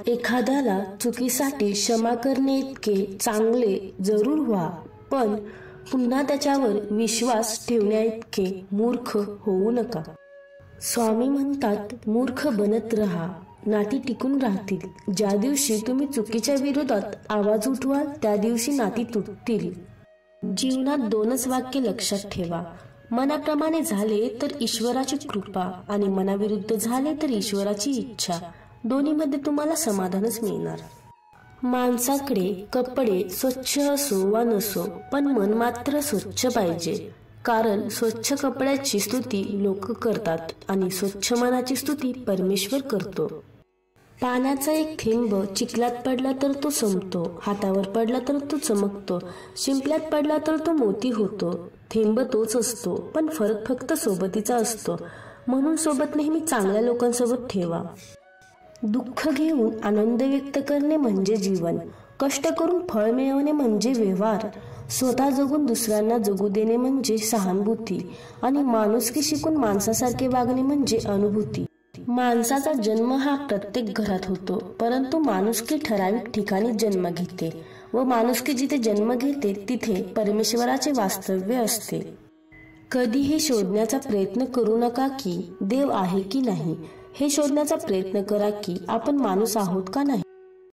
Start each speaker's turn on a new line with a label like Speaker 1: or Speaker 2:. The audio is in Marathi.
Speaker 1: एखाद्याला चुकीसाठी क्षमा करणे इतके चांगले जरूर व्हा, पण पुन्हा त्याच्यावर विश्वास ठेवण्याइतके मूर्ख होऊ नका. स्वामी म्हणतात, मूर्ख बनत राहा, नाती टिकून राहतील. ज्या दिवशी तुम्ही चुकीच्या विरोधात आवाज उठवाल त्या दिवशी नाती तुटतील. जीवनात 2च वाक्य लक्षात ठेवा. मनाप्रमाणे झाले तर ईश्वराची कृपा आणि मनाविरुद्ध झाले तर ईश्वराची इच्छा. दोन्हीमध्ये तुम्हाला समाधानच मिळणार. माणसाकडे कपडे स्वच्छ असो वा नसो, पण मन मात्र स्वच्छ पाहिजे. कारण स्वच्छ कपड्याची स्तुती लोक करतात आणि स्वच्छ मनाची स्तुती परमेश्वर करतो. पाण्याचा एक थेंब चिखलात पडला तर तो संपतो, हातावर पडला तर तो चमकतो, शिंपल्यात पडला तर तो मोती होतो. थेंब तोच असतो, पण फरक फक्त सोबतीचा असतो. म्हणून सोबत नेहमी चांगल्या लोकांसोबत ठेवा. दुःख घेऊन आनंद व्यक्त करणे म्हणजे जीवन. कष्ट करून फळ मिळवणे म्हणजे व्यवहार. स्वतः जगून दुसऱ्यांना जगू देणे म्हणजे सहानुभूती. आणि माणुसकी शिकून माणसासारखे वागणे म्हणजे अनुभूती. माणसाचा जन्म हा प्रत्येक घरात होतो, परंतु माणुसकी ठराविक ठिकाणी जन्म घेते व माणुसकी जिथे जन्म घेते तिथे परमेश्वराचे वास्तव्य असते. कधी हे शोधण्याचा प्रयत्न करू नका की देव आहे की नाही. हे शोधण्याचा प्रयत्न करा की आपण माणूस आहोत का नाही.